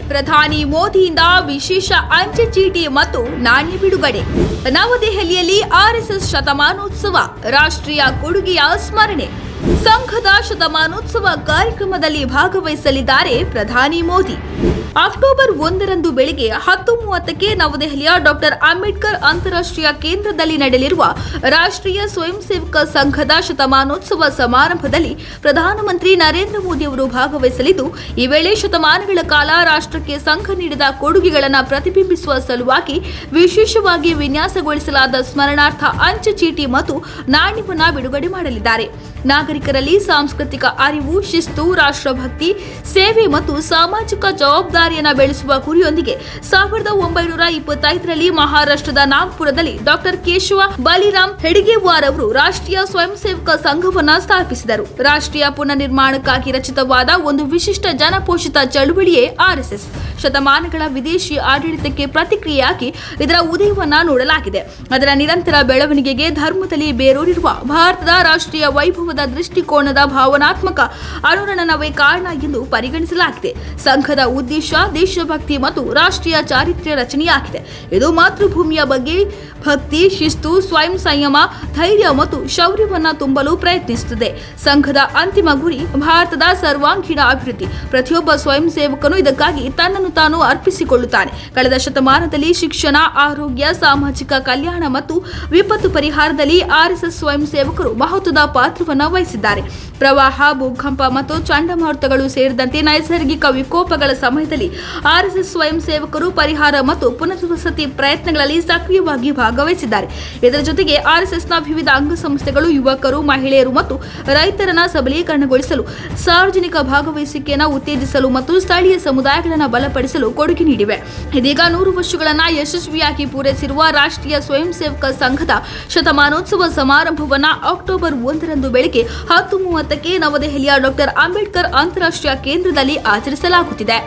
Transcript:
ಪ್ರಧಾನಿ ಮೋದಿಯಿಂದ ವಿಶೇಷ ಅಂಚೆ ಚೀಟಿ ಮತ್ತು ನಾಣ್ಯ ಬಿಡುಗಡೆ. ನವದೆಹಲಿಯಲ್ಲಿ ಆರ್ಎಸ್ಎಸ್ ಶತಮಾನೋತ್ಸವ ರಾಷ್ಟ್ರೀಯ ಕೊಡುಗೆಯ ಸ್ಮರಣೆ. ಸಂಘದ ಶತಮಾನೋತ್ಸವ ಕಾರ್ಯಕ್ರಮದಲ್ಲಿ ಭಾಗವಹಿಸಲಿದ್ದಾರೆ ಪ್ರಧಾನಿ ಮೋದಿ. ಅಕ್ಟೋಬರ್ 1ರಂದು ಬೆಳಗ್ಗೆ 10:30ಕ್ಕೆ ನವದೆಹಲಿಯ ಡಾಕ್ಟರ್ ಅಂಬೇಡ್ಕರ್ ಅಂತಾರಾಷ್ಟ್ರೀಯ ಕೇಂದ್ರದಲ್ಲಿ ನಡೆಯಲಿರುವ ರಾಷ್ಟ್ರೀಯ ಸ್ವಯಂ ಸೇವಕ ಸಂಘದ ಶತಮಾನೋತ್ಸವ ಸಮಾರಂಭದಲ್ಲಿ ಪ್ರಧಾನಮಂತ್ರಿ ನರೇಂದ್ರ ಮೋದಿ ಅವರು ಭಾಗವಹಿಸಲಿದ್ದು, ಈ ವೇಳೆ ಶತಮಾನಗಳ ಕಾಲ ರಾಷ್ಟ್ರಕ್ಕೆ ಸಂಘ ನೀಡಿದ ಕೊಡುಗೆಗಳನ್ನು ಪ್ರತಿಬಿಂಬಿಸುವ ಸಲುವಾಗಿ ವಿಶೇಷವಾಗಿ ವಿನ್ಯಾಸಗೊಳಿಸಲಾದ ಸ್ಮರಣಾರ್ಥ ಅಂಚೆ ಚೀಟಿ ಮತ್ತು ನಾಣ್ಯವನ್ನು ಬಿಡುಗಡೆ ಮಾಡಲಿದ್ದಾರೆ. ನಾಗರಿಕರಲ್ಲಿ ಸಾಂಸ್ಕೃತಿಕ ಅರಿವು, ಶಿಸ್ತು, ರಾಷ್ಟ್ರಭಕ್ತಿ, ಸೇವೆ ಮತ್ತು ಸಾಮಾಜಿಕ ಜವಾಬ್ದಾರಿಯನ್ನು ಬೆಳೆಸುವ ಗುರಿಯೊಂದಿಗೆ 1925ರಲ್ಲಿ ಮಹಾರಾಷ್ಟ್ರದ ನಾಗ್ಪುರದಲ್ಲಿ ಡಾಕ್ಟರ್ ಕೇಶವ ಬಲಿರಾಮ್ ಹೆಡ್ಗೇವಾರ್ ಅವರು ರಾಷ್ಟ್ರೀಯ ಸ್ವಯಂ ಸೇವಕ ಸಂಘವನ್ನು ಸ್ಥಾಪಿಸಿದರು. ರಾಷ್ಟ್ರೀಯ ಪುನರ್ನಿರ್ಮಾಣಕ್ಕಾಗಿ ರಚಿತವಾದ ಒಂದು ವಿಶಿಷ್ಟ ಜನಪೋಷಿತ ಚಳುವಳಿಯೇ ಆರ್ಎಸ್ಎಸ್. ಶತಮಾನಗಳ ವಿದೇಶಿ ಆಡಳಿತಕ್ಕೆ ಪ್ರತಿಕ್ರಿಯೆಯಾಗಿ ಇದರ ಉದಯವನ್ನ ನೋಡಲಾಗಿದೆ. ಅದರ ನಿರಂತರ ಬೆಳವಣಿಗೆಗೆ ಧರ್ಮದಲ್ಲಿ ಬೇರೂರಿರುವ ಭಾರತದ ರಾಷ್ಟ್ರೀಯ ವೈಭವದ ದೃಷ್ಟಿಕೋನದ ಭಾವನಾತ್ಮಕ ಅನುರಣನವೇ ಕಾರಣ ಎಂದು ಪರಿಗಣಿಸಲಾಗಿದೆ. ಸಂಘದ ಉದ್ದೇಶ ದೇಶಭಕ್ತಿ ಮತ್ತು ರಾಷ್ಟ್ರೀಯ ಚಾರಿತ್ರ್ಯ ರಚನೆಯಾಗಿದೆ. ಇದು ಮಾತೃಭೂಮಿಯ ಬಗ್ಗೆ ಭಕ್ತಿ, ಶಿಸ್ತು, ಸ್ವಯಂ ಸಂಯಮ, ಧೈರ್ಯ ಮತ್ತು ಶೌರ್ಯವನ್ನು ತುಂಬಲು ಪ್ರಯತ್ನಿಸುತ್ತದೆ. ಸಂಘದ ಅಂತಿಮ ಗುರಿ ಭಾರತದ ಸರ್ವಾಂಗೀಣ ಅಭಿವೃದ್ಧಿ. ಪ್ರತಿಯೊಬ್ಬ ಸ್ವಯಂ ಸೇವಕನು ಇದಕ್ಕಾಗಿ ತನ್ನನ್ನು ತಾನು ಅರ್ಪಿಸಿಕೊಳ್ಳುತ್ತಾನೆ. ಕಳೆದ ಶತಮಾನದಲ್ಲಿ ಶಿಕ್ಷಣ, ಆರೋಗ್ಯ, ಸಾಮಾಜಿಕ ಕಲ್ಯಾಣ ಮತ್ತು ವಿಪತ್ತು ಪರಿಹಾರದಲ್ಲಿ ಆರ್ಎಸ್ಎಸ್ ಸ್ವಯಂ ಸೇವಕರು ಮಹತ್ವದ ಪಾತ್ರವನ್ನು ವಹಿಸಿದ್ದಾರೆ. ಪ್ರವಾಹ, ಭೂಕಂಪ ಮತ್ತು ಚಂಡಮಾರುತಗಳು ಸೇರಿದಂತೆ ನೈಸರ್ಗಿಕ ವಿಕೋಪಗಳ ಸಮಯದಲ್ಲಿ ಆರ್ಎಸ್ಎಸ್ ಸ್ವಯಂ ಸೇವಕರು ಪರಿಹಾರ ಮತ್ತು ಪುನರ್ವಸತಿ ಪ್ರಯತ್ನಗಳಲ್ಲಿ ಸಕ್ರಿಯವಾಗಿ ಭಾಗವಹಿಸಿದ್ದಾರೆ. ಇದರ ಜೊತೆಗೆ ಆರ್ಎಸ್ಎಸ್ನ ವಿವಿಧ ಅಂಗಸಂಸ್ಥೆಗಳು ಯುವಕರು, ಮಹಿಳೆಯರು ಮತ್ತು ರೈತರನ್ನು ಸಬಲೀಕರಣಗೊಳಿಸಲು, ಸಾರ್ವಜನಿಕ ಭಾಗವಹಿಸುವಿಕೆಯನ್ನು ಉತ್ತೇಜಿಸಲು ಮತ್ತು ಸ್ಥಳೀಯ ಸಮುದಾಯಗಳನ್ನು ಬಲಪಡಿಸಲು ಕೊಡುಗೆ ನೀಡಿವೆ. ಇದೀಗ 100 ವರ್ಷಗಳನ್ನು ಯಶಸ್ವಿಯಾಗಿ ಪೂರೈಸಿರುವ ರಾಷ್ಟ್ರೀಯ ಸ್ವಯಂ ಸೇವಕ ಸಂಘದ ಶತಮಾನೋತ್ಸವ ಸಮಾರಂಭವನ್ನು ಅಕ್ಟೋಬರ್ 1ರಂದು ಬೆಳಗ್ಗೆ 10:30ಕ್ಕೆ ನವದೆಹಲಿಯ ಡಾಕ್ಟರ್ ಅಂಬೇಡ್ಕರ್ ಅಂತಾರಾಷ್ಟ್ರೀಯ ಕೇಂದ್ರದಲ್ಲಿ ಆಚರಿಸಲಾಗುತ್ತಿದೆ.